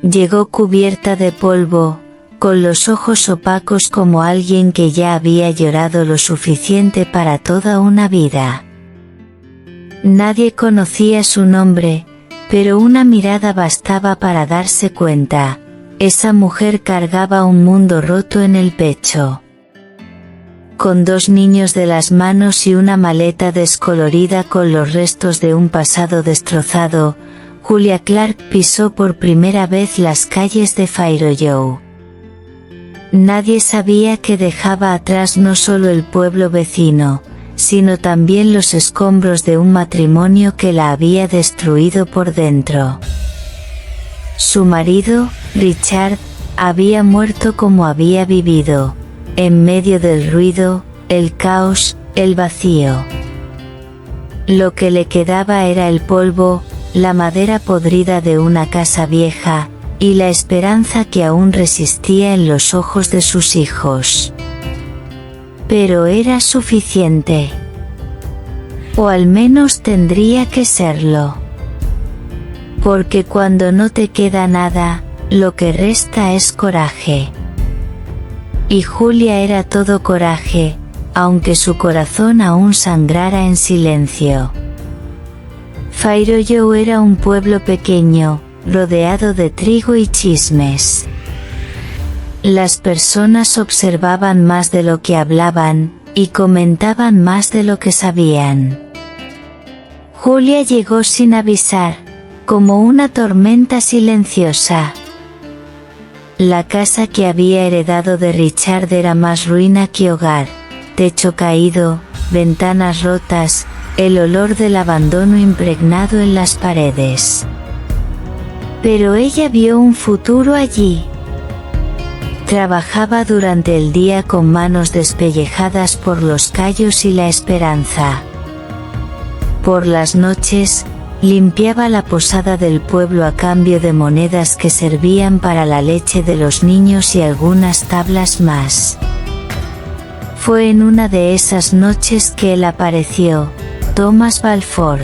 Llegó cubierta de polvo, con los ojos opacos como alguien que ya había llorado lo suficiente para toda una vida. Nadie conocía su nombre, pero una mirada bastaba para darse cuenta. Esa mujer cargaba un mundo roto en el pecho. Con 2 niños de las manos y una maleta descolorida con los restos de un pasado destrozado, Julia Clark pisó por primera vez las calles de Fairview. Nadie sabía que dejaba atrás no solo el pueblo vecino, sino también los escombros de un matrimonio que la había destruido por dentro. Su marido, Richard, había muerto como había vivido, en medio del ruido, el caos, el vacío. Lo que le quedaba era el polvo, la madera podrida de una casa vieja, y la esperanza que aún resistía en los ojos de sus hijos. Pero era suficiente. O al menos tendría que serlo. Porque cuando no te queda nada, lo que resta es coraje. Y Julia era todo coraje, aunque su corazón aún sangrara en silencio. Fairview era un pueblo pequeño, rodeado de trigo y chismes. Las personas observaban más de lo que hablaban, y comentaban más de lo que sabían. Julia llegó sin avisar, como una tormenta silenciosa. La casa que había heredado de Richard era más ruina que hogar, techo caído, ventanas rotas, el olor del abandono impregnado en las paredes. Pero ella vio un futuro allí. Trabajaba durante el día con manos despellejadas por los callos y la esperanza. Por las noches, limpiaba la posada del pueblo a cambio de monedas que servían para la leche de los niños y algunas tablas más. Fue en una de esas noches que él apareció, Thomas Balfour.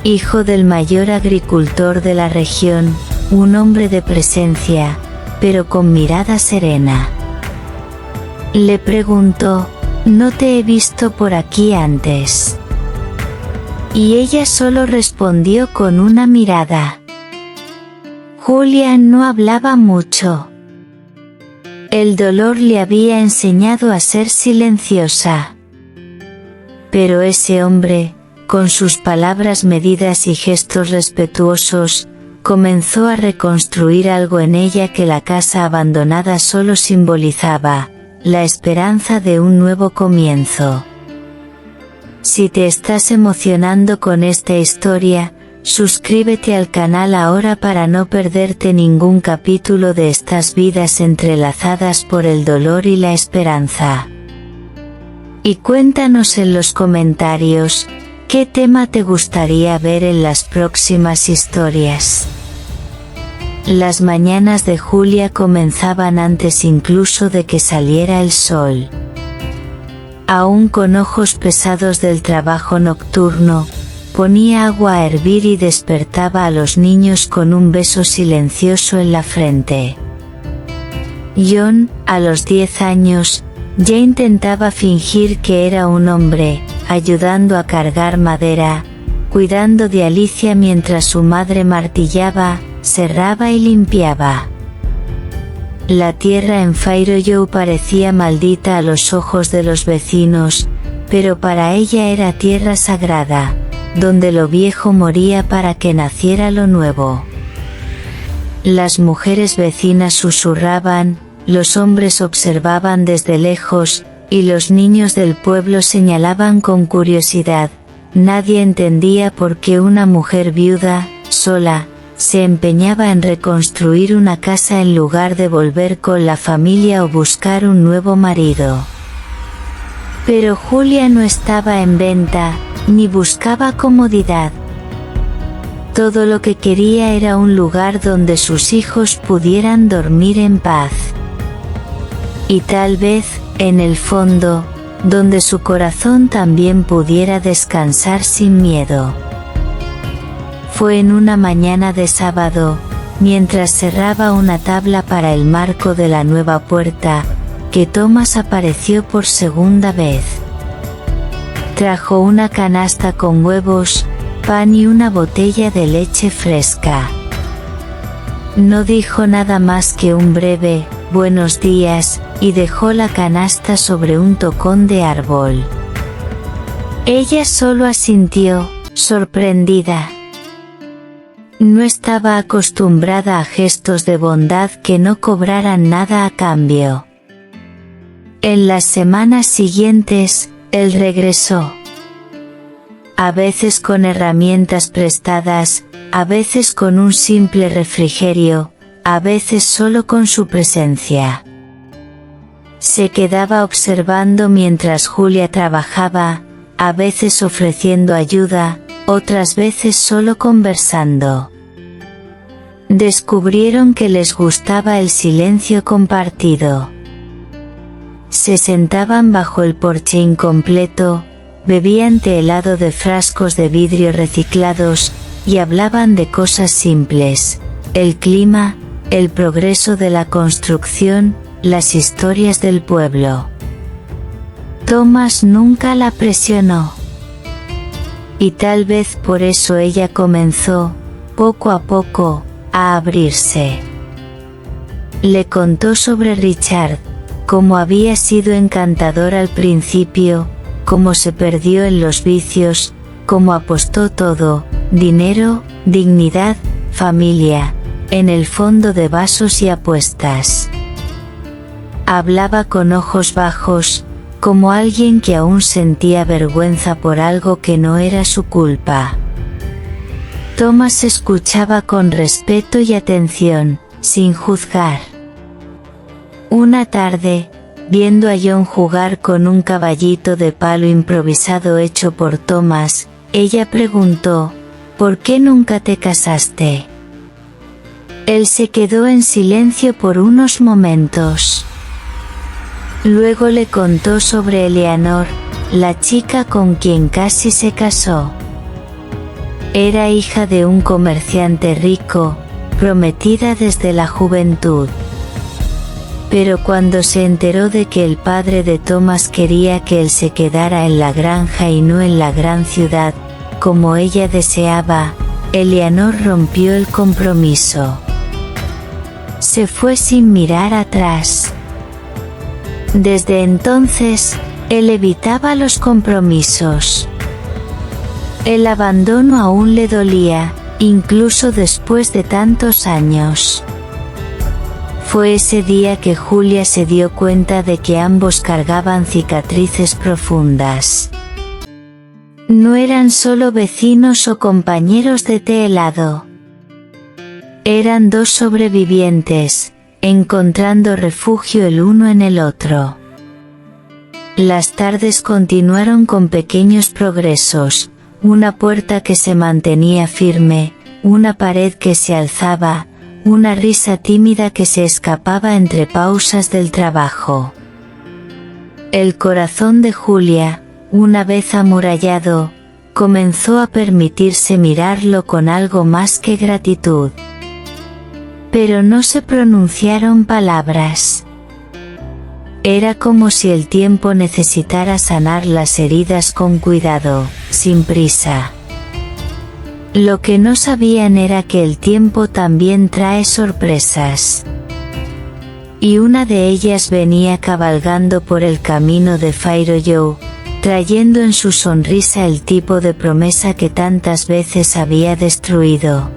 Hijo del mayor agricultor de la región, un hombre de presencia, pero con mirada serena. Le preguntó, «¿No te he visto por aquí antes?» Y ella solo respondió con una mirada. Julia no hablaba mucho. El dolor le había enseñado a ser silenciosa. Pero ese hombre, con sus palabras medidas y gestos respetuosos, comenzó a reconstruir algo en ella que la casa abandonada solo simbolizaba, la esperanza de un nuevo comienzo. Si te estás emocionando con esta historia, suscríbete al canal ahora para no perderte ningún capítulo de estas vidas entrelazadas por el dolor y la esperanza. Y cuéntanos en los comentarios, ¿qué tema te gustaría ver en las próximas historias? Las mañanas de Julia comenzaban antes incluso de que saliera el sol. Aún con ojos pesados del trabajo nocturno, ponía agua a hervir y despertaba a los niños con un beso silencioso en la frente. John, a los 10 años, ya intentaba fingir que era un hombre, ayudando a cargar madera, cuidando de Alicia mientras su madre martillaba, cerraba y limpiaba. La tierra en Fairview parecía maldita a los ojos de los vecinos, pero para ella era tierra sagrada, donde lo viejo moría para que naciera lo nuevo. Las mujeres vecinas susurraban, los hombres observaban desde lejos, y los niños del pueblo señalaban con curiosidad. Nadie entendía por qué una mujer viuda, sola, se empeñaba en reconstruir una casa en lugar de volver con la familia o buscar un nuevo marido. Pero Julia no estaba en venta, ni buscaba comodidad. Todo lo que quería era un lugar donde sus hijos pudieran dormir en paz. Y tal vez, en el fondo, donde su corazón también pudiera descansar sin miedo. Fue en una mañana de sábado, mientras cerraba una tabla para el marco de la nueva puerta, que Thomas apareció por segunda vez. Trajo una canasta con huevos, pan y una botella de leche fresca. No dijo nada más que un breve «buenos días», y dejó la canasta sobre un tocón de árbol. Ella solo asintió, sorprendida. No estaba acostumbrada a gestos de bondad que no cobraran nada a cambio. En las semanas siguientes, él regresó. A veces con herramientas prestadas, a veces con un simple refrigerio, a veces solo con su presencia. Se quedaba observando mientras Julia trabajaba, a veces ofreciendo ayuda, otras veces solo conversando. Descubrieron que les gustaba el silencio compartido. Se sentaban bajo el porche incompleto, bebían té helado de frascos de vidrio reciclados, y hablaban de cosas simples: el clima, el progreso de la construcción, las historias del pueblo. Thomas nunca la presionó. Y tal vez por eso ella comenzó, poco a poco, a abrirse. Le contó sobre Richard, cómo había sido encantador al principio, cómo se perdió en los vicios, cómo apostó todo, dinero, dignidad, familia, en el fondo de vasos y apuestas. Hablaba con ojos bajos, como alguien que aún sentía vergüenza por algo que no era su culpa. Thomas escuchaba con respeto y atención, sin juzgar. Una tarde, viendo a John jugar con un caballito de palo improvisado hecho por Thomas, ella preguntó: «¿Por qué nunca te casaste?». Él se quedó en silencio por unos momentos. Luego le contó sobre Eleanor, la chica con quien casi se casó. Era hija de un comerciante rico, prometida desde la juventud. Pero cuando se enteró de que el padre de Thomas quería que él se quedara en la granja y no en la gran ciudad, como ella deseaba, Eleanor rompió el compromiso. Se fue sin mirar atrás. Desde entonces, él evitaba los compromisos. El abandono aún le dolía, incluso después de tantos años. Fue ese día que Julia se dio cuenta de que ambos cargaban cicatrices profundas. No eran solo vecinos o compañeros de té helado. Eran dos sobrevivientes, encontrando refugio el uno en el otro. Las tardes continuaron con pequeños progresos, una puerta que se mantenía firme, una pared que se alzaba, una risa tímida que se escapaba entre pausas del trabajo. El corazón de Julia, una vez amurallado, comenzó a permitirse mirarlo con algo más que gratitud. Pero no se pronunciaron palabras. Era como si el tiempo necesitara sanar las heridas con cuidado, sin prisa. Lo que no sabían era que el tiempo también trae sorpresas. Y una de ellas venía cabalgando por el camino de Fire Joe, trayendo en su sonrisa el tipo de promesa que tantas veces había destruido.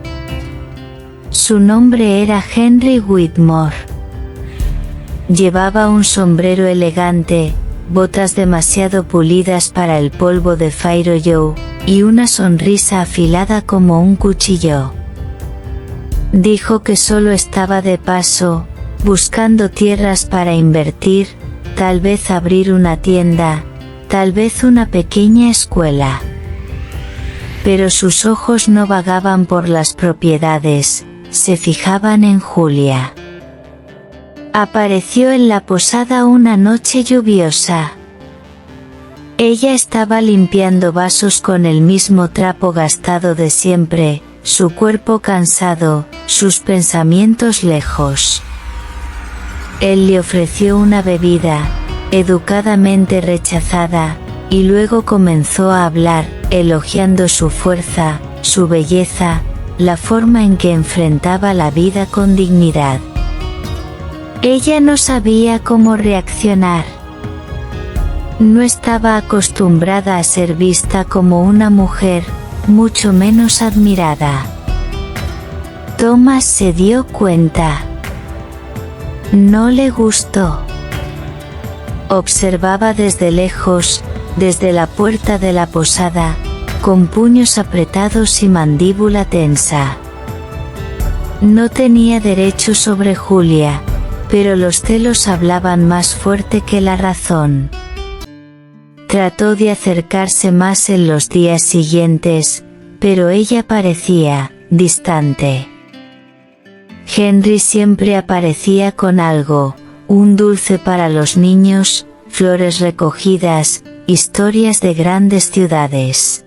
Su nombre era Henry Whitmore. Llevaba un sombrero elegante, botas demasiado pulidas para el polvo de Fire Joe, y una sonrisa afilada como un cuchillo. Dijo que solo estaba de paso, buscando tierras para invertir, tal vez abrir una tienda, tal vez una pequeña escuela. Pero sus ojos no vagaban por las propiedades, se fijaban en Julia. Apareció en la posada una noche lluviosa. Ella estaba limpiando vasos con el mismo trapo gastado de siempre, su cuerpo cansado, sus pensamientos lejos. Él le ofreció una bebida, educadamente rechazada, y luego comenzó a hablar, elogiando su fuerza, su belleza, la forma en que enfrentaba la vida con dignidad. Ella no sabía cómo reaccionar. No estaba acostumbrada a ser vista como una mujer, mucho menos admirada. Thomas se dio cuenta. No le gustó. Observaba desde lejos, desde la puerta de la posada, con puños apretados y mandíbula tensa. No tenía derecho sobre Julia, pero los celos hablaban más fuerte que la razón. Trató de acercarse más en los días siguientes, pero ella parecía distante. Henry siempre aparecía con algo, un dulce para los niños, flores recogidas, historias de grandes ciudades.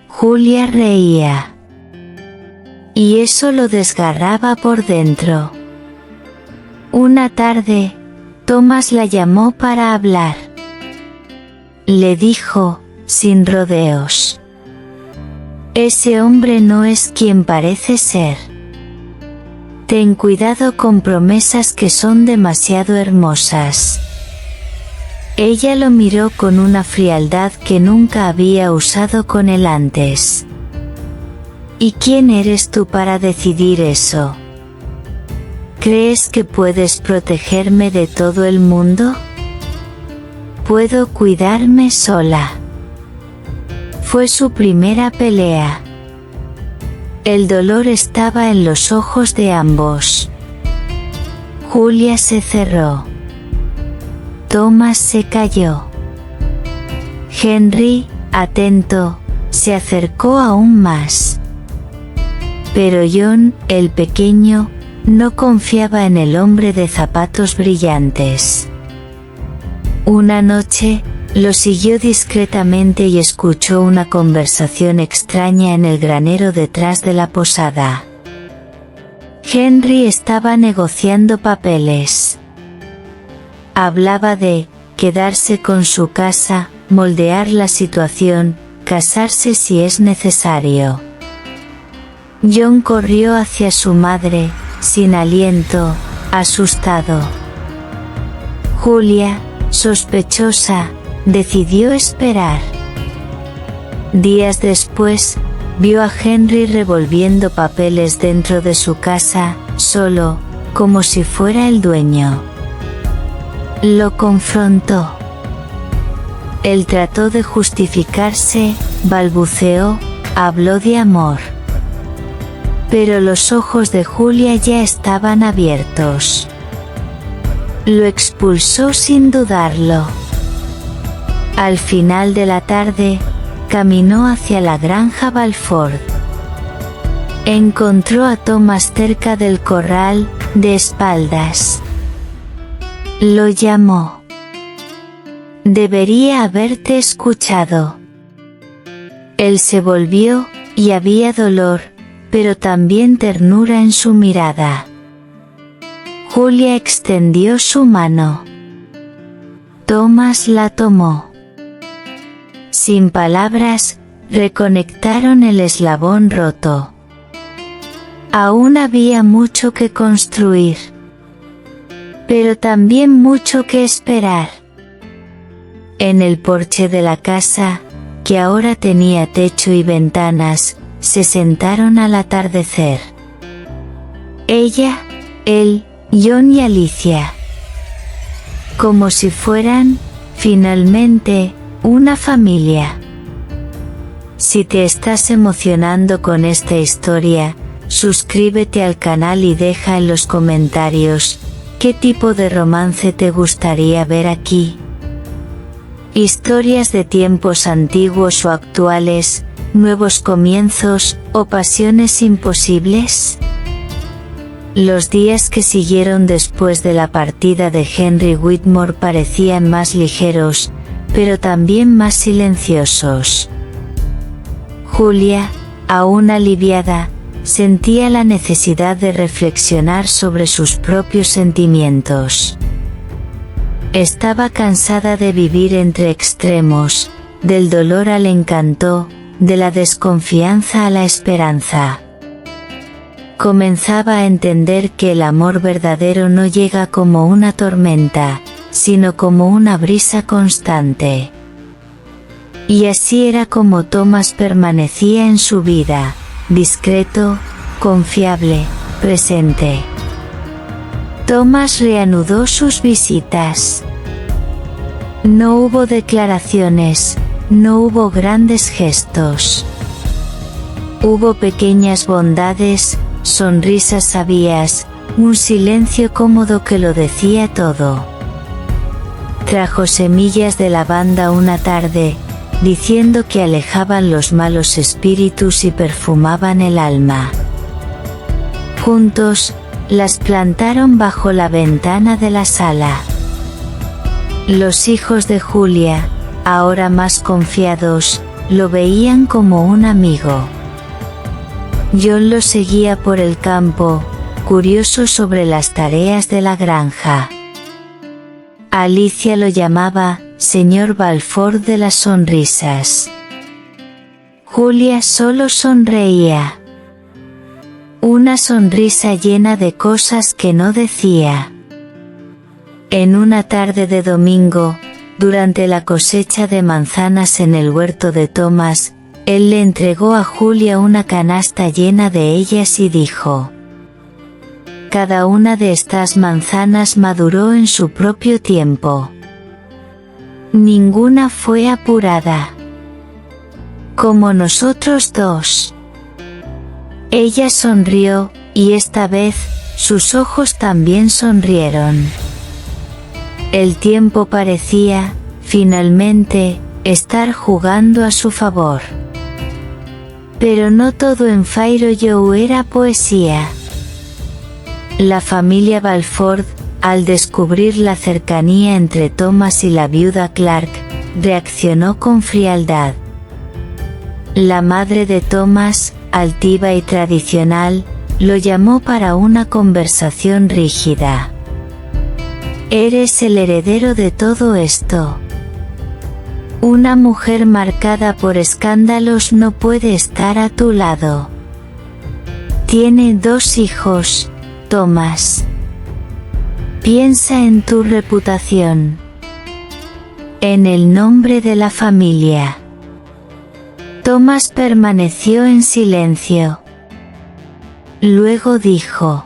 Julia reía. Y eso lo desgarraba por dentro. Una tarde, Thomas la llamó para hablar. Le dijo, sin rodeos: ese hombre no es quien parece ser. Ten cuidado con promesas que son demasiado hermosas. Ella lo miró con una frialdad que nunca había usado con él antes. ¿Y quién eres tú para decidir eso? ¿Crees que puedes protegerme de todo el mundo? Puedo cuidarme sola. Fue su primera pelea. El dolor estaba en los ojos de ambos. Julia se cerró. Thomas se calló. Henry, atento, se acercó aún más. Pero John, el pequeño, no confiaba en el hombre de zapatos brillantes. Una noche, lo siguió discretamente y escuchó una conversación extraña en el granero detrás de la posada. Henry estaba negociando papeles. Hablaba de quedarse con su casa, moldear la situación, casarse si es necesario. John corrió hacia su madre, sin aliento, asustado. Julia, sospechosa, decidió esperar. Días después, vio a Henry revolviendo papeles dentro de su casa, solo, como si fuera el dueño. Lo confrontó. Él trató de justificarse, balbuceó, habló de amor. Pero los ojos de Julia ya estaban abiertos. Lo expulsó sin dudarlo. Al final de la tarde, caminó hacia la granja Balford. Encontró a Thomas cerca del corral, de espaldas. Lo llamó. Debería haberte escuchado. Él se volvió, y había dolor, pero también ternura en su mirada. Julia extendió su mano. Thomas la tomó. Sin palabras, reconectaron el eslabón roto. Aún había mucho que construir. Pero también mucho que esperar. En el porche de la casa, que ahora tenía techo y ventanas, se sentaron al atardecer. Ella, él, John y Alicia. Como si fueran, finalmente, una familia. Si te estás emocionando con esta historia, suscríbete al canal y deja en los comentarios, ¿qué tipo de romance te gustaría ver aquí? Historias de tiempos antiguos o actuales, nuevos comienzos, o pasiones imposibles. Los días que siguieron después de la partida de Henry Whitmore parecían más ligeros, pero también más silenciosos. Julia, aún aliviada, sentía la necesidad de reflexionar sobre sus propios sentimientos. Estaba cansada de vivir entre extremos, del dolor al encanto, de la desconfianza a la esperanza. Comenzaba a entender que el amor verdadero no llega como una tormenta, sino como una brisa constante. Y así era como Thomas permanecía en su vida, discreto, confiable, presente. Thomas reanudó sus visitas. No hubo declaraciones, no hubo grandes gestos. Hubo pequeñas bondades, sonrisas sabias, un silencio cómodo que lo decía todo. Trajo semillas de lavanda una tarde, diciendo que alejaban los malos espíritus y perfumaban el alma. Juntos, las plantaron bajo la ventana de la sala. Los hijos de Julia, ahora más confiados, lo veían como un amigo. John lo seguía por el campo, curioso sobre las tareas de la granja. Alicia lo llamaba señor Balford de las sonrisas. Julia solo sonreía. Una sonrisa llena de cosas que no decía. En una tarde de domingo, durante la cosecha de manzanas en el huerto de Thomas, él le entregó a Julia una canasta llena de ellas y dijo: «Cada una de estas manzanas maduró en su propio tiempo. Ninguna fue apurada. Como nosotros dos». Ella sonrió, y esta vez, sus ojos también sonrieron. El tiempo parecía, finalmente, estar jugando a su favor. Pero no todo en Fire Joe era poesía. La familia Balford, al descubrir la cercanía entre Thomas y la viuda Clark, reaccionó con frialdad. La madre de Thomas, altiva y tradicional, lo llamó para una conversación rígida. «Eres el heredero de todo esto. Una mujer marcada por escándalos no puede estar a tu lado. Tiene 2 hijos, Thomas. Piensa en tu reputación. En el nombre de la familia». Thomas permaneció en silencio. Luego dijo: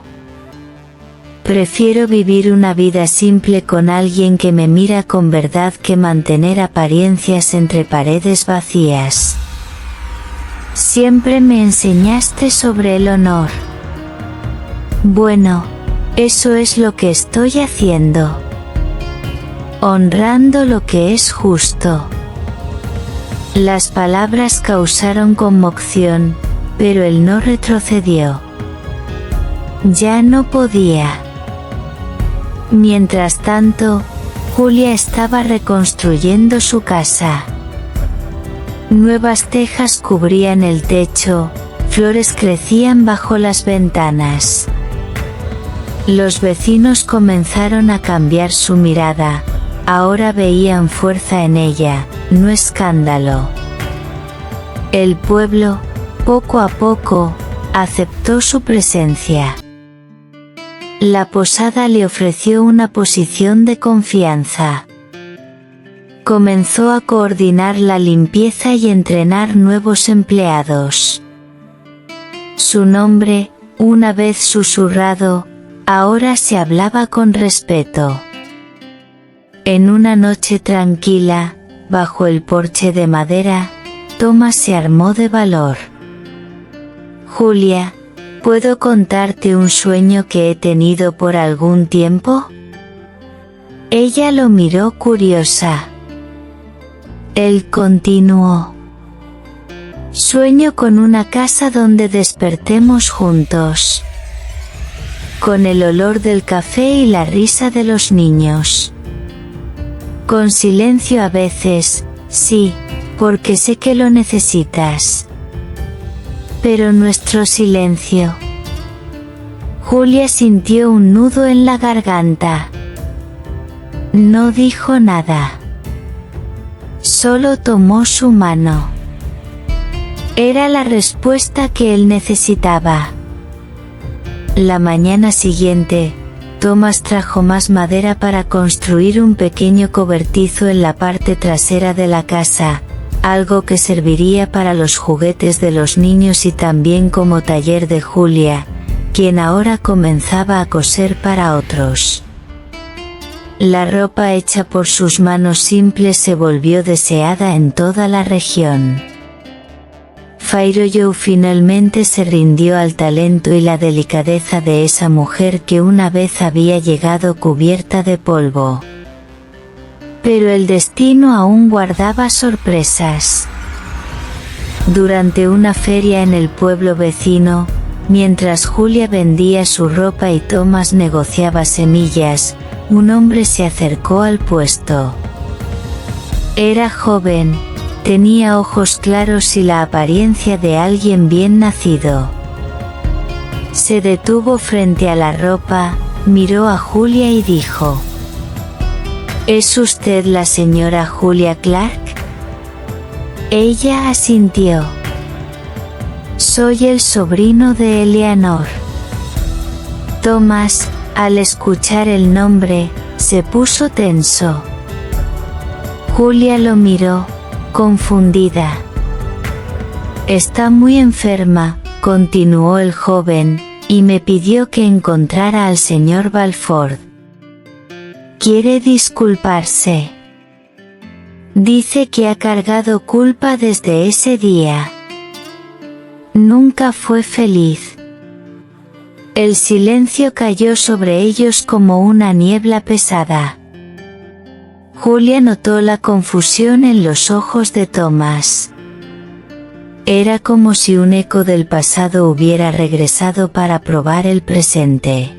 «Prefiero vivir una vida simple con alguien que me mira con verdad que mantener apariencias entre paredes vacías. Siempre me enseñaste sobre el honor. Bueno, eso es lo que estoy haciendo. Honrando lo que es justo». Las palabras causaron conmoción, pero él no retrocedió. Ya no podía. Mientras tanto, Julia estaba reconstruyendo su casa. Nuevas tejas cubrían el techo, flores crecían bajo las ventanas. Los vecinos comenzaron a cambiar su mirada, ahora veían fuerza en ella, no escándalo. El pueblo, poco a poco, aceptó su presencia. La posada le ofreció una posición de confianza. Comenzó a coordinar la limpieza y entrenar nuevos empleados. Su nombre, una vez susurrado, ahora se hablaba con respeto. En una noche tranquila, bajo el porche de madera, Thomas se armó de valor. «Julia, ¿puedo contarte un sueño que he tenido por algún tiempo?» Ella lo miró curiosa. Él continuó: «Sueño con una casa donde despertemos juntos. Con el olor del café y la risa de los niños. Con silencio a veces, sí, porque sé que lo necesitas. pero nuestro silencio. Julia sintió un nudo en la garganta. No dijo nada. Solo tomó su mano. Era la respuesta que él necesitaba. La mañana siguiente, Thomas trajo más madera para construir un pequeño cobertizo en la parte trasera de la casa, algo que serviría para los juguetes de los niños y también como taller de Julia, quien ahora comenzaba a coser para otros. La ropa hecha por sus manos simples se volvió deseada en toda la región. Fairollo finalmente se rindió al talento y la delicadeza de esa mujer que una vez había llegado cubierta de polvo. Pero el destino aún guardaba sorpresas. Durante una feria en el pueblo vecino, mientras Julia vendía su ropa y Thomas negociaba semillas, un hombre se acercó al puesto. Era joven, tenía ojos claros y la apariencia de alguien bien nacido. Se detuvo frente a la ropa, miró a Julia y dijo: ¿Es usted la señora Julia Clark? Ella asintió. Soy el sobrino de Eleanor. Thomas, al escuchar el nombre, se puso tenso. Julia lo miró, confundida. Está muy enferma, continuó el joven, y me pidió que encontrara al señor Balford. Quiere disculparse. Dice que ha cargado culpa desde ese día. Nunca fue feliz. El silencio cayó sobre ellos como una niebla pesada. Julia notó la confusión en los ojos de Thomas. Era como si un eco del pasado hubiera regresado para probar el presente.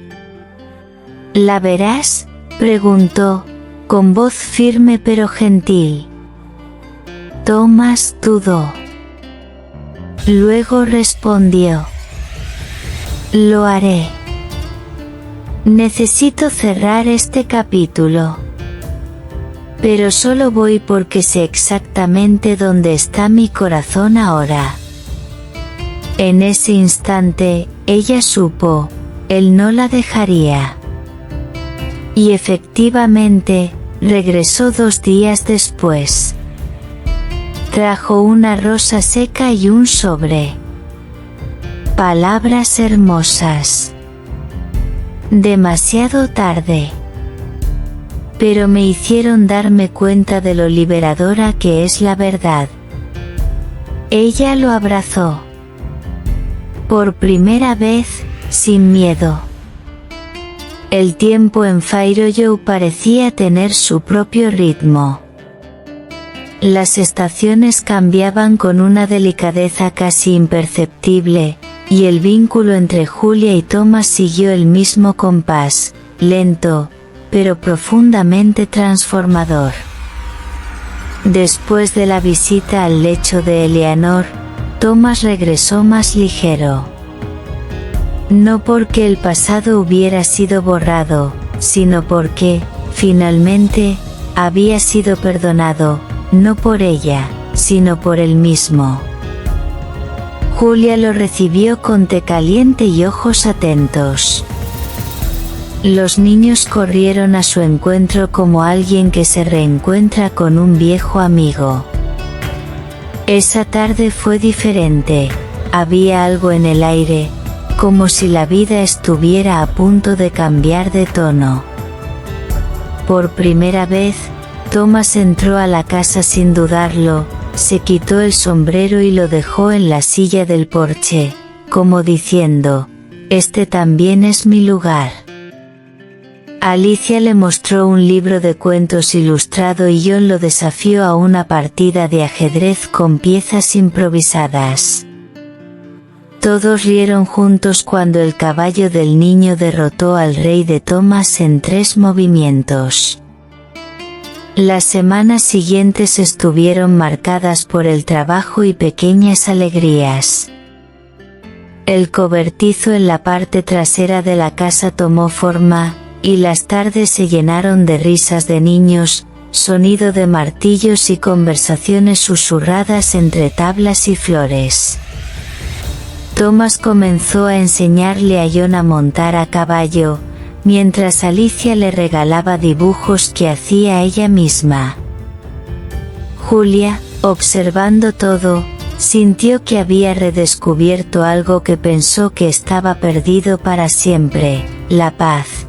¿La verás?, preguntó, con voz firme pero gentil. Thomas dudó. Luego respondió: Lo haré. Necesito cerrar este capítulo. Pero solo voy porque sé exactamente dónde está mi corazón ahora. En ese instante, ella supo, él no la dejaría. Y efectivamente, regresó 2 días después. Trajo una rosa seca y un sobre. Palabras hermosas. Demasiado tarde. Pero me hicieron darme cuenta de lo liberadora que es la verdad. Ella lo abrazó. Por primera vez, sin miedo. El tiempo en Fairollo parecía tener su propio ritmo. Las estaciones cambiaban con una delicadeza casi imperceptible, y el vínculo entre Julia y Thomas siguió el mismo compás, lento, pero profundamente transformador. Después de la visita al lecho de Eleanor, Thomas regresó más ligero. No porque el pasado hubiera sido borrado, sino porque, finalmente, había sido perdonado, no por ella, sino por él mismo. Julia lo recibió con té caliente y ojos atentos. Los niños corrieron a su encuentro como alguien que se reencuentra con un viejo amigo. Esa tarde fue diferente, había algo en el aire, como si la vida estuviera a punto de cambiar de tono. Por primera vez, Thomas entró a la casa sin dudarlo, se quitó el sombrero y lo dejó en la silla del porche, como diciendo: «Este también es mi lugar». Alicia le mostró un libro de cuentos ilustrado y John lo desafió a una partida de ajedrez con piezas improvisadas. Todos rieron juntos cuando el caballo del niño derrotó al rey de Thomas en 3 movimientos. Las semanas siguientes estuvieron marcadas por el trabajo y pequeñas alegrías. El cobertizo en la parte trasera de la casa tomó forma, y las tardes se llenaron de risas de niños, sonido de martillos y conversaciones susurradas entre tablas y flores. Thomas comenzó a enseñarle a John a montar a caballo, mientras Alicia le regalaba dibujos que hacía ella misma. Julia, observando todo, sintió que había redescubierto algo que pensó que estaba perdido para siempre: la paz.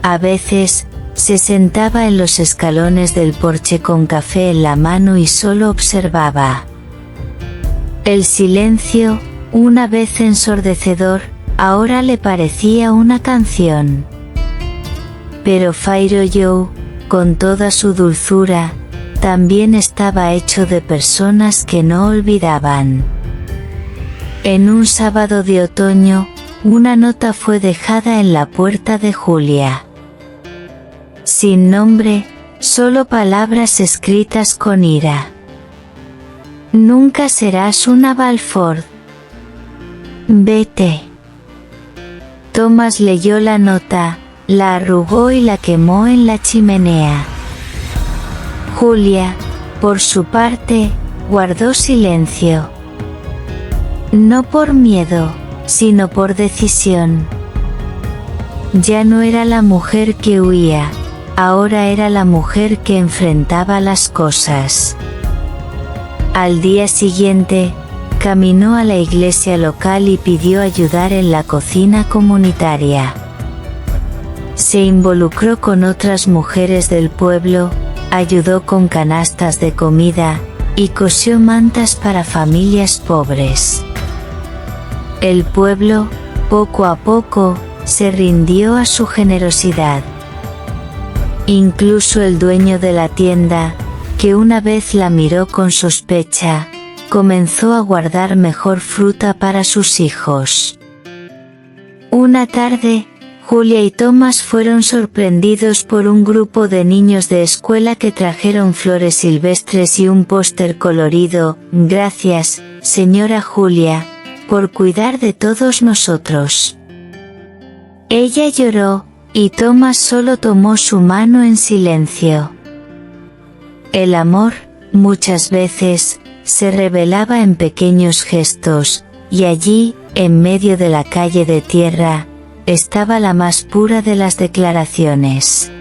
A veces, se sentaba en los escalones del porche con café en la mano y solo observaba. El silencio, una vez ensordecedor, ahora le parecía una canción. Pero Pharaoh Joe, con toda su dulzura, también estaba hecho de personas que no olvidaban. En un sábado de otoño, una nota fue dejada en la puerta de Julia. Sin nombre, solo palabras escritas con ira. Nunca serás una Balford. Vete. Thomas leyó la nota, la arrugó y la quemó en la chimenea. Julia, por su parte, guardó silencio. No por miedo, sino por decisión. Ya no era la mujer que huía, ahora era la mujer que enfrentaba las cosas. Al día siguiente, caminó a la iglesia local y pidió ayudar en la cocina comunitaria. Se involucró con otras mujeres del pueblo, ayudó con canastas de comida, y cosió mantas para familias pobres. El pueblo, poco a poco, se rindió a su generosidad. Incluso el dueño de la tienda, que una vez la miró con sospecha, comenzó a guardar mejor fruta para sus hijos. Una tarde, Julia y Thomas fueron sorprendidos por un grupo de niños de escuela que trajeron flores silvestres y un póster colorido: «Gracias, señora Julia, por cuidar de todos nosotros». Ella lloró, y Thomas solo tomó su mano en silencio. El amor, muchas veces, se revelaba en pequeños gestos, y allí, en medio de la calle de tierra, estaba la más pura de las declaraciones.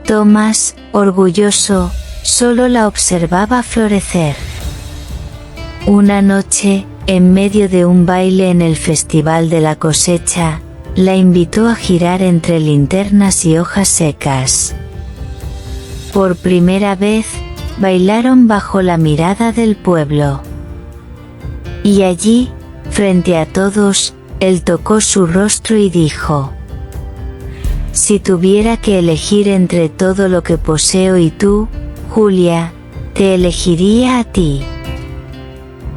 Thomas, orgulloso, solo la observaba florecer. Una noche, en medio de un baile en el Festival de la Cosecha, la invitó a girar entre linternas y hojas secas. Por primera vez, bailaron bajo la mirada del pueblo. Y allí, frente a todos, él tocó su rostro y dijo: «Si tuviera que elegir entre todo lo que poseo y tú, Julia, te elegiría a ti.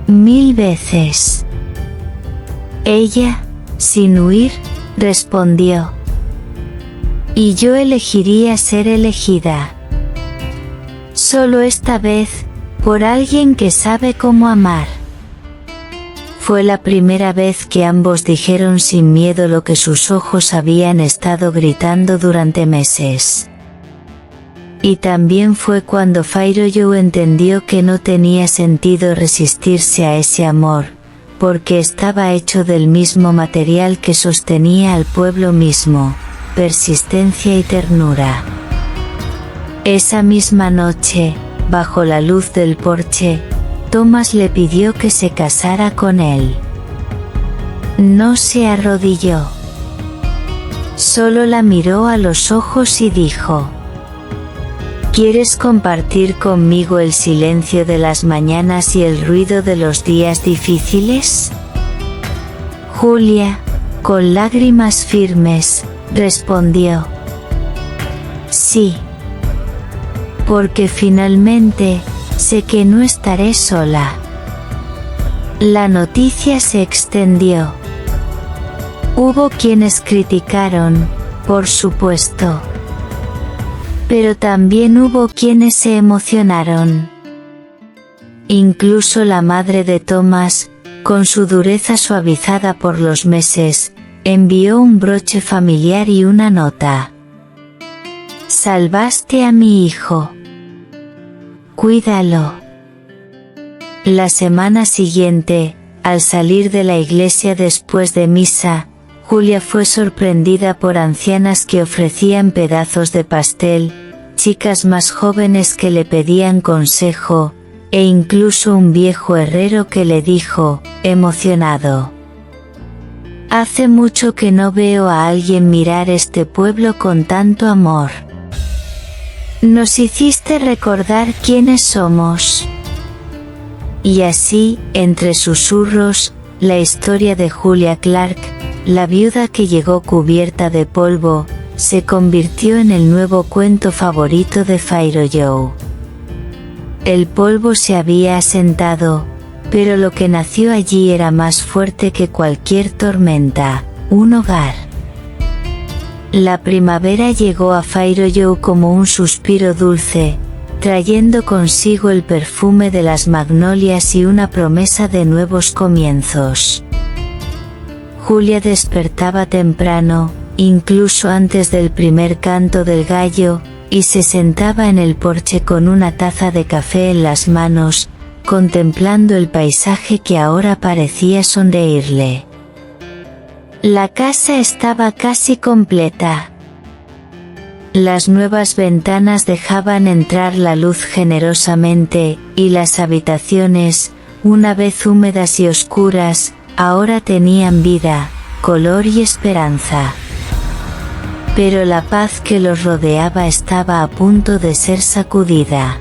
1000 veces». Ella, sin huir, respondió: «Y yo elegiría ser elegida. Solo esta vez, por alguien que sabe cómo amar». Fue la primera vez que ambos dijeron sin miedo lo que sus ojos habían estado gritando durante meses. Y también fue cuando Pharaoh Joe entendió que no tenía sentido resistirse a ese amor, porque estaba hecho del mismo material que sostenía al pueblo mismo: persistencia y ternura. Esa misma noche, bajo la luz del porche, Thomas le pidió que se casara con él. No se arrodilló. Solo la miró a los ojos y dijo: ¿Quieres compartir conmigo el silencio de las mañanas y el ruido de los días difíciles? Julia, con lágrimas firmes, respondió: sí. Porque finalmente, sé que no estaré sola. La noticia se extendió. Hubo quienes criticaron, por supuesto. Pero también hubo quienes se emocionaron. Incluso la madre de Thomas, con su dureza suavizada por los meses, envió un broche familiar y una nota. «Salvaste a mi hijo. Cuídalo». La semana siguiente, al salir de la iglesia después de misa, Julia fue sorprendida por ancianas que ofrecían pedazos de pastel, chicas más jóvenes que le pedían consejo, e incluso un viejo herrero que le dijo, emocionado: «Hace mucho que no veo a alguien mirar este pueblo con tanto amor. Nos hiciste recordar quiénes somos». Y así, entre susurros, la historia de Julia Clark, la viuda que llegó cubierta de polvo, se convirtió en el nuevo cuento favorito de Phairo Joe. El polvo se había asentado, pero lo que nació allí era más fuerte que cualquier tormenta: un hogar. La primavera llegó a Phairo Joe como un suspiro dulce, trayendo consigo el perfume de las magnolias y una promesa de nuevos comienzos. Julia despertaba temprano, incluso antes del primer canto del gallo, y se sentaba en el porche con una taza de café en las manos, contemplando el paisaje que ahora parecía sonreírle. La casa estaba casi completa. Las nuevas ventanas dejaban entrar la luz generosamente, y las habitaciones, una vez húmedas y oscuras, ahora tenían vida, color y esperanza. Pero la paz que los rodeaba estaba a punto de ser sacudida.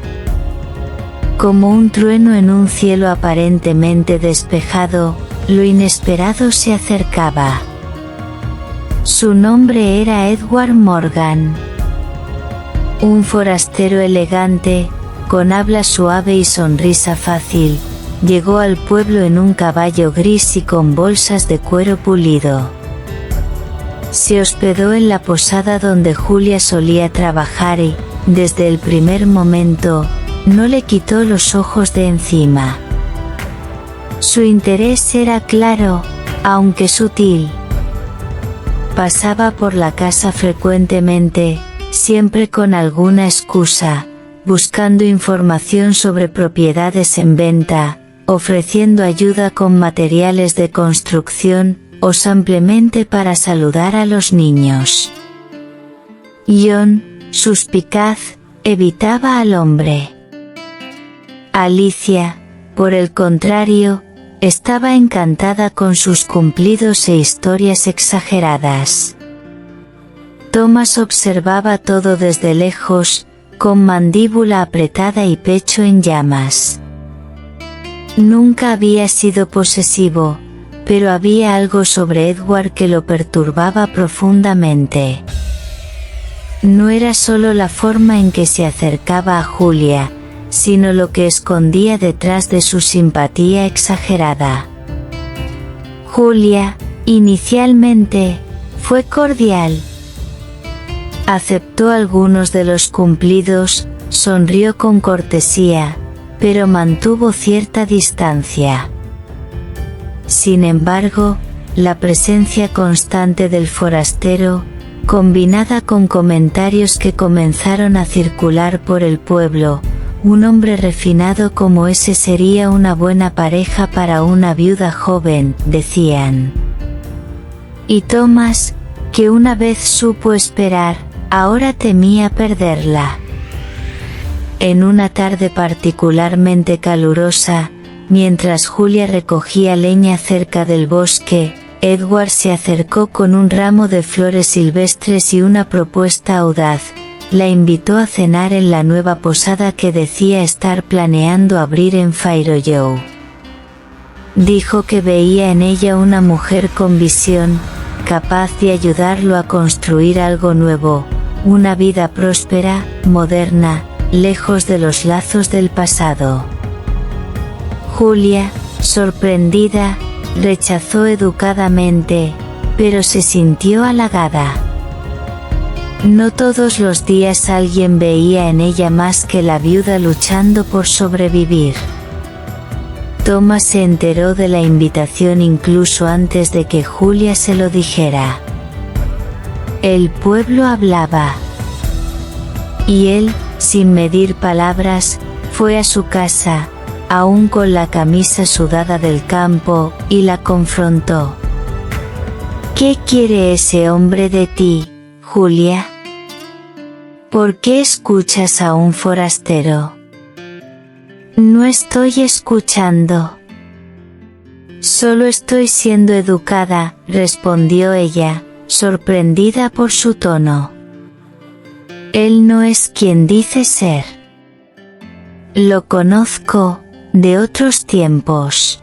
Como un trueno en un cielo aparentemente despejado, lo inesperado se acercaba. Su nombre era Edward Morgan. Un forastero elegante, con habla suave y sonrisa fácil, llegó al pueblo en un caballo gris y con bolsas de cuero pulido. Se hospedó en la posada donde Julia solía trabajar y, desde el primer momento, no le quitó los ojos de encima. Su interés era claro, aunque sutil. Pasaba por la casa frecuentemente, siempre con alguna excusa, buscando información sobre propiedades en venta, ofreciendo ayuda con materiales de construcción, o simplemente para saludar a los niños. John, suspicaz, evitaba al hombre. Alicia, por el contrario, estaba encantada con sus cumplidos e historias exageradas. Thomas observaba todo desde lejos, con mandíbula apretada y pecho en llamas. Nunca había sido posesivo, pero había algo sobre Edward que lo perturbaba profundamente. No era solo la forma en que se acercaba a Julia, sino lo que escondía detrás de su simpatía exagerada. Julia, inicialmente, fue cordial. Aceptó algunos de los cumplidos, sonrió con cortesía, pero mantuvo cierta distancia. Sin embargo, la presencia constante del forastero, combinada con comentarios que comenzaron a circular por el pueblo, un hombre refinado como ese sería una buena pareja para una viuda joven, decían. Y Thomas, que una vez supo esperar, ahora temía perderla. En una tarde particularmente calurosa, mientras Julia recogía leña cerca del bosque, Edward se acercó con un ramo de flores silvestres y una propuesta audaz. La invitó a cenar en la nueva posada que decía estar planeando abrir en Phairo Joe. Dijo que veía en ella una mujer con visión, capaz de ayudarlo a construir algo nuevo, una vida próspera, moderna, lejos de los lazos del pasado. Julia, sorprendida, rechazó educadamente, pero se sintió halagada. No todos los días alguien veía en ella más que la viuda luchando por sobrevivir. Thomas se enteró de la invitación incluso antes de que Julia se lo dijera. El pueblo hablaba. Y él, sin medir palabras, fue a su casa, aún con la camisa sudada del campo, y la confrontó. ¿Qué quiere ese hombre de ti, Julia? ¿Por qué escuchas a un forastero? No estoy escuchando. Solo estoy siendo educada, respondió ella, sorprendida por su tono. Él no es quien dice ser. Lo conozco, de otros tiempos.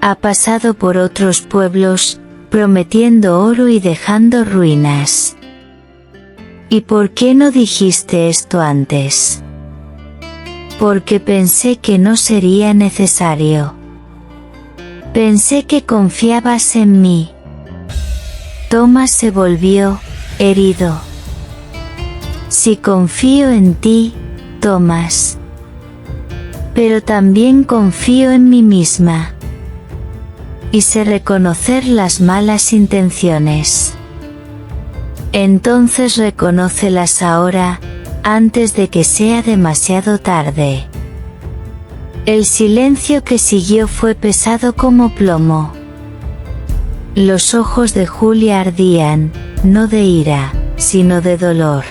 Ha pasado por otros pueblos, prometiendo oro y dejando ruinas. ¿Y por qué no dijiste esto antes? Porque pensé que no sería necesario. Pensé que confiabas en mí. Thomas se volvió, herido. Si confío en ti, Thomas. Pero también confío en mí misma. Y sé reconocer las malas intenciones. Entonces reconócelas ahora, antes de que sea demasiado tarde. El silencio que siguió fue pesado como plomo. Los ojos de Julia ardían, no de ira, sino de dolor.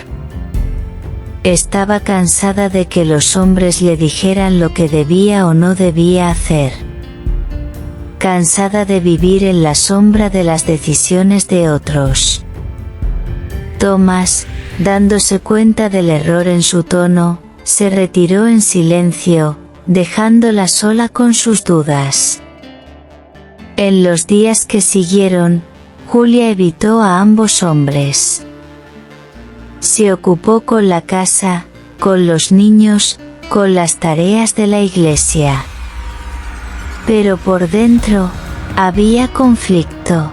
Estaba cansada de que los hombres le dijeran lo que debía o no debía hacer. Cansada de vivir en la sombra de las decisiones de otros. Thomas, dándose cuenta del error en su tono, se retiró en silencio, dejándola sola con sus dudas. En los días que siguieron, Julia evitó a ambos hombres. Se ocupó con la casa, con los niños, con las tareas de la iglesia. Pero por dentro, había conflicto.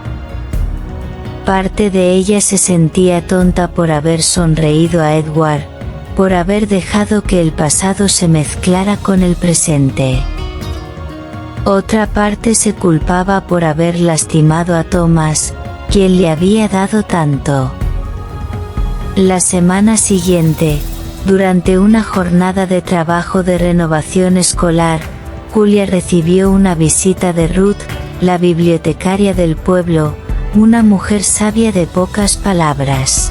Parte de ella se sentía tonta por haber sonreído a Edward, por haber dejado que el pasado se mezclara con el presente. Otra parte se culpaba por haber lastimado a Thomas, quien le había dado tanto. La semana siguiente, durante una jornada de trabajo de renovación escolar, Julia recibió una visita de Ruth, la bibliotecaria del pueblo, una mujer sabia de pocas palabras.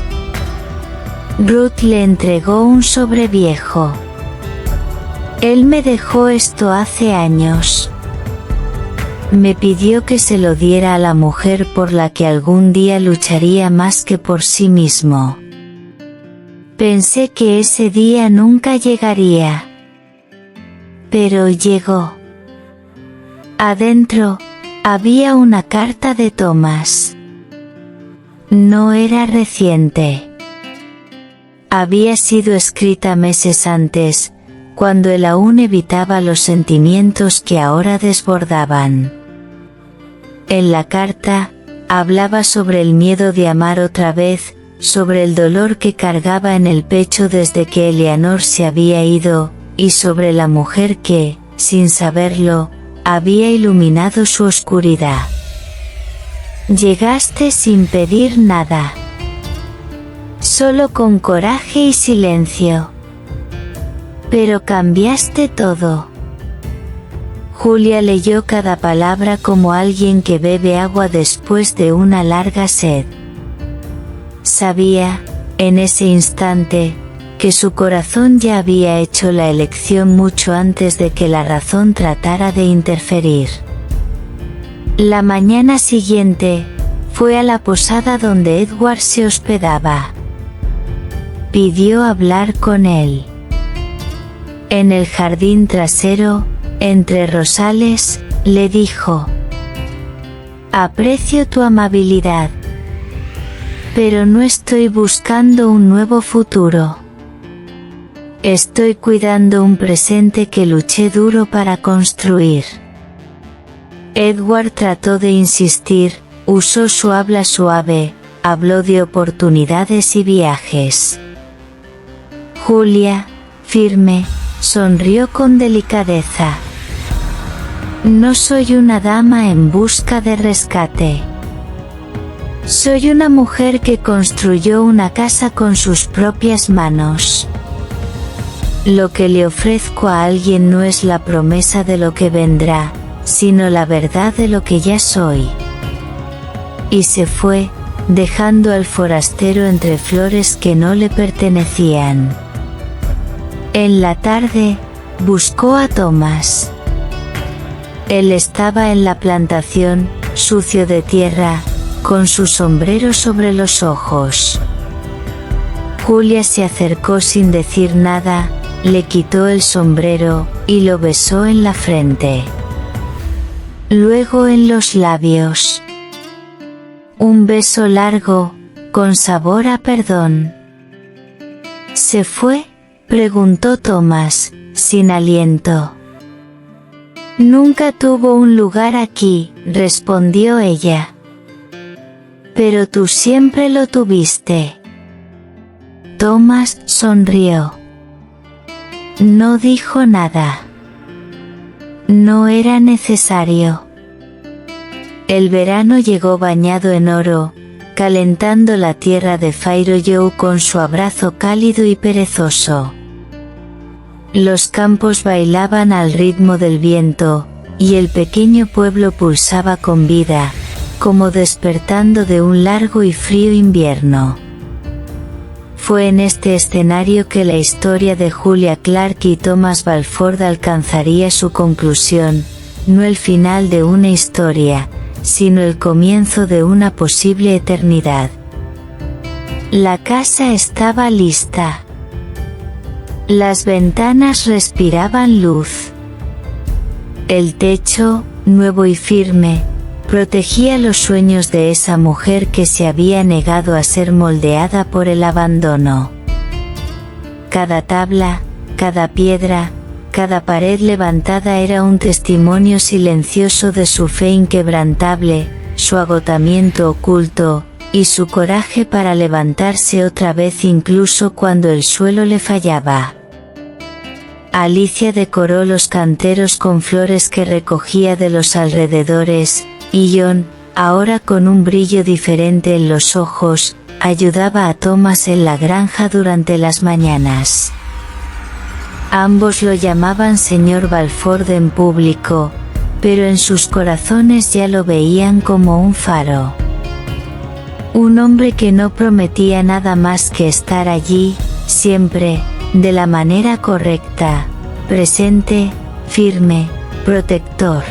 Ruth le entregó un sobre viejo. Él me dejó esto hace años. Me pidió que se lo diera a la mujer por la que algún día lucharía más que por sí mismo. Pensé que ese día nunca llegaría. Pero llegó. Adentro, había una carta de Thomas. No era reciente. Había sido escrita meses antes, cuando él aún evitaba los sentimientos que ahora desbordaban. En la carta, hablaba sobre el miedo de amar otra vez, sobre el dolor que cargaba en el pecho desde que Eleanor se había ido, y sobre la mujer que, sin saberlo, había iluminado su oscuridad. Llegaste sin pedir nada. Solo con coraje y silencio. Pero cambiaste todo. Julia leyó cada palabra como alguien que bebe agua después de una larga sed. Sabía, en ese instante, que su corazón ya había hecho la elección mucho antes de que la razón tratara de interferir. La mañana siguiente, fue a la posada donde Edward se hospedaba. Pidió hablar con él. En el jardín trasero, entre rosales, le dijo: aprecio tu amabilidad. Pero no estoy buscando un nuevo futuro. Estoy cuidando un presente que luché duro para construir. Edward trató de insistir, usó su habla suave, habló de oportunidades y viajes. Julia, firme, sonrió con delicadeza. No soy una dama en busca de rescate. Soy una mujer que construyó una casa con sus propias manos. Lo que le ofrezco a alguien no es la promesa de lo que vendrá, sino la verdad de lo que ya soy. Y se fue, dejando al forastero entre flores que no le pertenecían. En la tarde, buscó a Thomas. Él estaba en la plantación, sucio de tierra, con su sombrero sobre los ojos. Julia se acercó sin decir nada, le quitó el sombrero, y lo besó en la frente. Luego en los labios. Un beso largo, con sabor a perdón. ¿Se fue?, preguntó Thomas, sin aliento. Nunca tuvo un lugar aquí, respondió ella. Pero tú siempre lo tuviste. Thomas sonrió. No dijo nada. No era necesario. El verano llegó bañado en oro, calentando la tierra de Fairollow con su abrazo cálido y perezoso. Los campos bailaban al ritmo del viento, y el pequeño pueblo pulsaba con vida, como despertando de un largo y frío invierno. Fue en este escenario que la historia de Julia Clark y Thomas Balfour alcanzaría su conclusión, no el final de una historia, sino el comienzo de una posible eternidad. La casa estaba lista. Las ventanas respiraban luz. El techo, nuevo y firme, protegía los sueños de esa mujer que se había negado a ser moldeada por el abandono. Cada tabla, cada piedra, cada pared levantada era un testimonio silencioso de su fe inquebrantable, su agotamiento oculto, y su coraje para levantarse otra vez incluso cuando el suelo le fallaba. Alicia decoró los canteros con flores que recogía de los alrededores, y John, ahora con un brillo diferente en los ojos, ayudaba a Thomas en la granja durante las mañanas. Ambos lo llamaban señor Balfour en público, pero en sus corazones ya lo veían como un faro. Un hombre que no prometía nada más que estar allí, siempre, de la manera correcta, presente, firme, protector.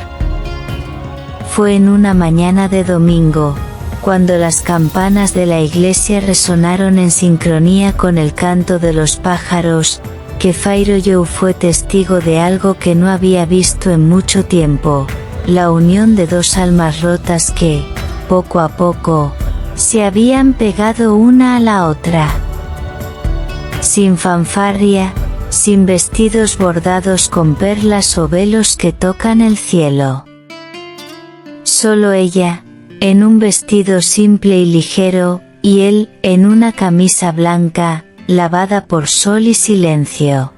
Fue en una mañana de domingo, cuando las campanas de la iglesia resonaron en sincronía con el canto de los pájaros, que Fairollow fue testigo de algo que no había visto en mucho tiempo, la unión de dos almas rotas que, poco a poco, se habían pegado una a la otra. Sin fanfarria, sin vestidos bordados con perlas o velos que tocan el cielo. Solo ella, en un vestido simple y ligero, y él, en una camisa blanca, lavada por sol y silencio.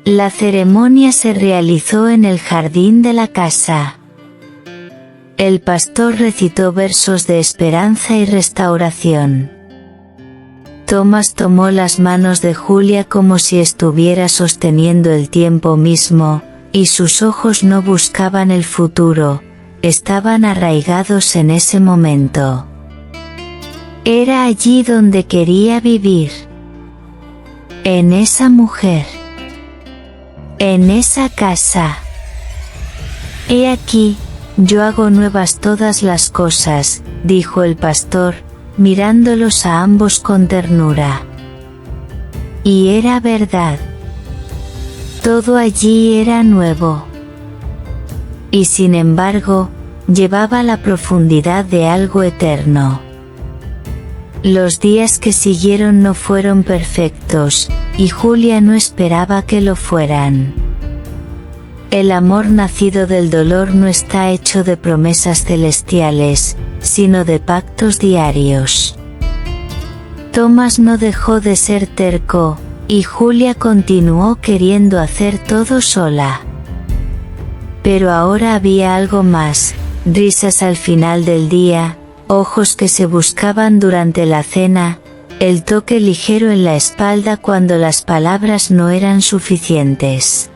La ceremonia se realizó en el jardín de la casa. El pastor recitó versos de esperanza y restauración. Thomas tomó las manos de Julia como si estuviera sosteniendo el tiempo mismo, y sus ojos no buscaban el futuro, estaban arraigados en ese momento. Era allí donde quería vivir. En esa mujer. En esa casa. He aquí, yo hago nuevas todas las cosas, dijo el pastor, mirándolos a ambos con ternura. Y era verdad. Todo allí era nuevo. Y sin embargo, llevaba la profundidad de algo eterno. Los días que siguieron no fueron perfectos, y Julia no esperaba que lo fueran. El amor nacido del dolor no está hecho de promesas celestiales, sino de pactos diarios. Thomas no dejó de ser terco, y Julia continuó queriendo hacer todo sola. Pero ahora había algo más, risas al final del día, ojos que se buscaban durante la cena, el toque ligero en la espalda cuando las palabras no eran suficientes.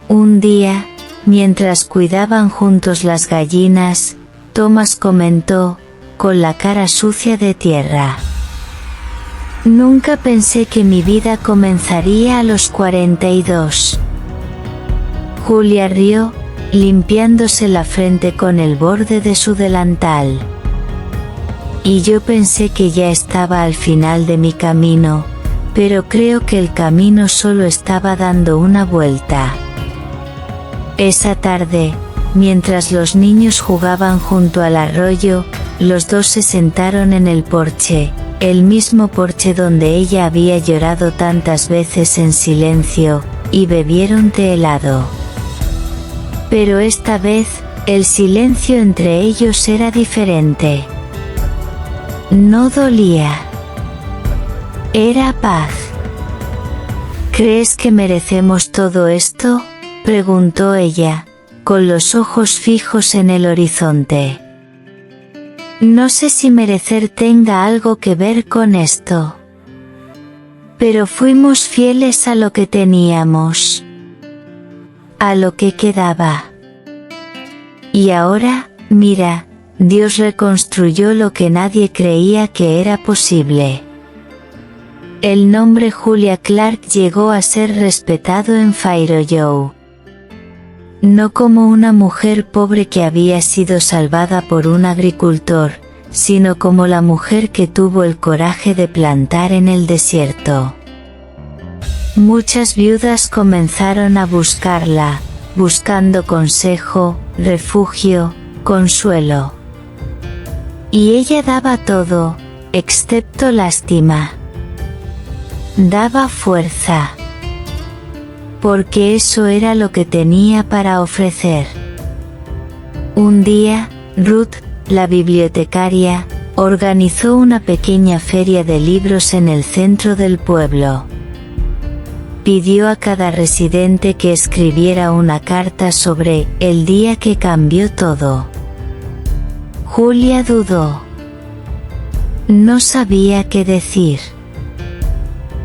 Un día, mientras cuidaban juntos las gallinas, Thomas comentó, con la cara sucia de tierra: «Nunca pensé que mi vida comenzaría a los 42». Julia rió, limpiándose la frente con el borde de su delantal. «Y yo pensé que ya estaba al final de mi camino, pero creo que el camino solo estaba dando una vuelta». Esa tarde, mientras los niños jugaban junto al arroyo, los dos se sentaron en el porche, el mismo porche donde ella había llorado tantas veces en silencio, y bebieron té helado. Pero esta vez, el silencio entre ellos era diferente. No dolía. Era paz. «¿Crees que merecemos todo esto?», preguntó ella, con los ojos fijos en el horizonte. «No sé si merecer tenga algo que ver con esto. Pero fuimos fieles a lo que teníamos. A lo que quedaba. Y ahora, mira, Dios reconstruyó lo que nadie creía que era posible». El nombre Julia Clark llegó a ser respetado en Fairview. No como una mujer pobre que había sido salvada por un agricultor, sino como la mujer que tuvo el coraje de plantar en el desierto. Muchas viudas comenzaron a buscarla, buscando consejo, refugio, consuelo. Y ella daba todo, excepto lástima. Daba fuerza. Porque eso era lo que tenía para ofrecer. Un día, Ruth, la bibliotecaria, organizó una pequeña feria de libros en el centro del pueblo. Pidió a cada residente que escribiera una carta sobre el día que cambió todo. Julia dudó. No sabía qué decir.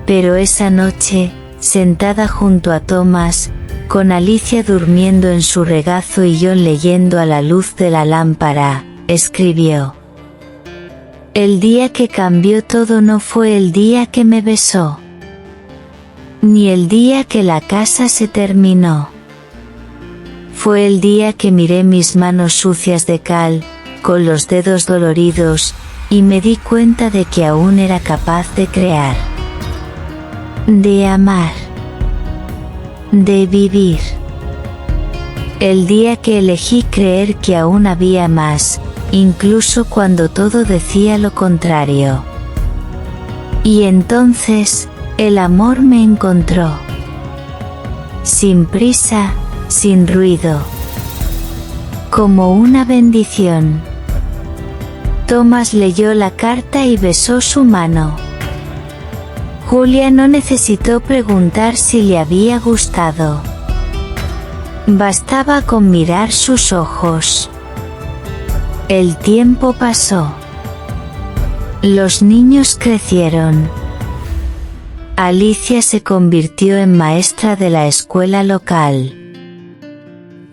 Pero esa noche, sentada junto a Thomas, con Alicia durmiendo en su regazo y John leyendo a la luz de la lámpara, escribió: «El día que cambió todo no fue el día que me besó. Ni el día que la casa se terminó. Fue el día que miré mis manos sucias de cal, con los dedos doloridos, y me di cuenta de que aún era capaz de crear. De amar. De vivir. El día que elegí creer que aún había más, incluso cuando todo decía lo contrario. Y entonces, el amor me encontró. Sin prisa, sin ruido. Como una bendición». Thomas leyó la carta y besó su mano. Julia no necesitó preguntar si le había gustado. Bastaba con mirar sus ojos. El tiempo pasó. Los niños crecieron. Alicia se convirtió en maestra de la escuela local.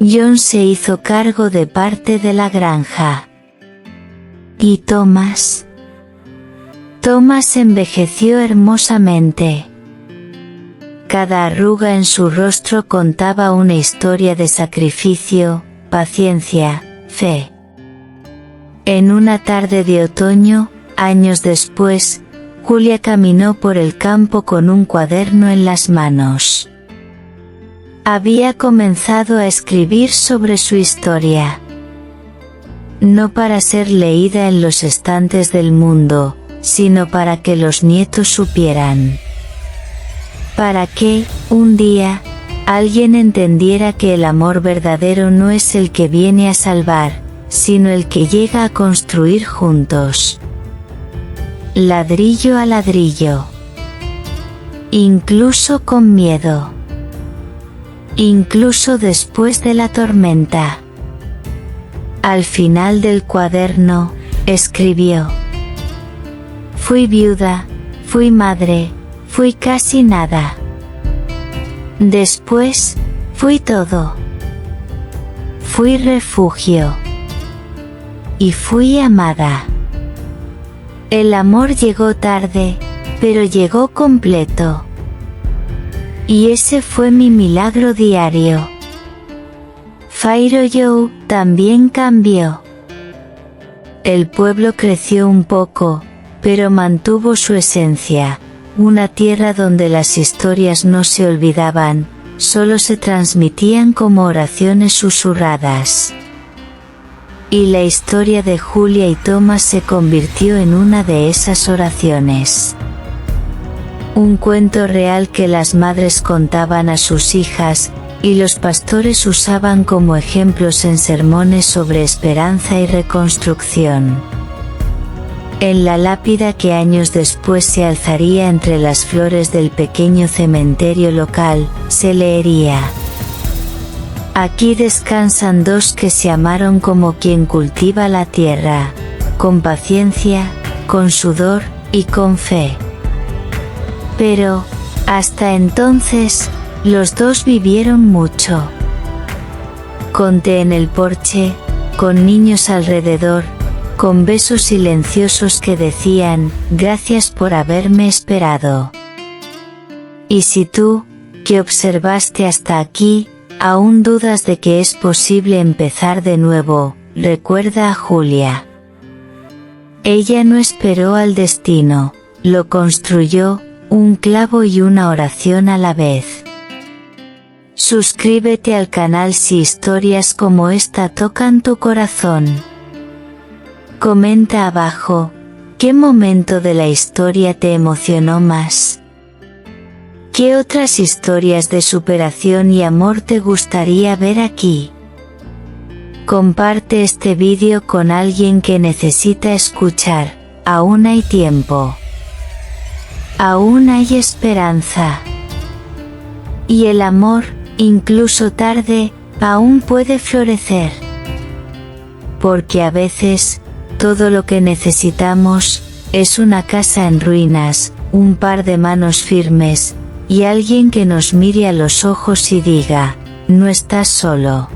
John se hizo cargo de parte de la granja. ¿Y Thomas? Thomas envejeció hermosamente. Cada arruga en su rostro contaba una historia de sacrificio, paciencia, fe. En una tarde de otoño, años después, Julia caminó por el campo con un cuaderno en las manos. Había comenzado a escribir sobre su historia. No para ser leída en los estantes del mundo, sino para que los nietos supieran. Para que, un día, alguien entendiera que el amor verdadero no es el que viene a salvar, sino el que llega a construir juntos. Ladrillo a ladrillo. Incluso con miedo. incluso después de la tormenta. Al final del cuaderno, escribió: fui viuda, fui madre, fui casi nada. Después, fui todo. Fui refugio. Y fui amada. El amor llegó tarde, pero llegó completo. Y ese fue mi milagro diario. Fairo Jou también cambió. El pueblo creció un poco, pero mantuvo su esencia, una tierra donde las historias no se olvidaban, solo se transmitían como oraciones susurradas. Y la historia de Julia y Thomas se convirtió en una de esas oraciones. Un cuento real que las madres contaban a sus hijas, y los pastores usaban como ejemplos en sermones sobre esperanza y reconstrucción. En la lápida que años después se alzaría entre las flores del pequeño cementerio local, se leería: aquí descansan dos que se amaron como quien cultiva la tierra, con paciencia, con sudor y con fe. Pero, hasta entonces, los dos vivieron mucho. Con té en el porche, con niños alrededor, con besos silenciosos que decían: gracias por haberme esperado. Y si tú, que observaste hasta aquí, aún dudas de que es posible empezar de nuevo, recuerda a Julia. Ella no esperó al destino, lo construyó, un clavo y una oración a la vez. Suscríbete al canal si historias como esta tocan tu corazón. Comenta abajo, ¿qué momento de la historia te emocionó más? ¿Qué otras historias de superación y amor te gustaría ver aquí? Comparte este vídeo con alguien que necesita escuchar, aún hay tiempo. Aún hay esperanza. Y el amor, incluso tarde, aún puede florecer. Porque a veces, todo lo que necesitamos, es una casa en ruinas, un par de manos firmes, y alguien que nos mire a los ojos y diga: no estás solo.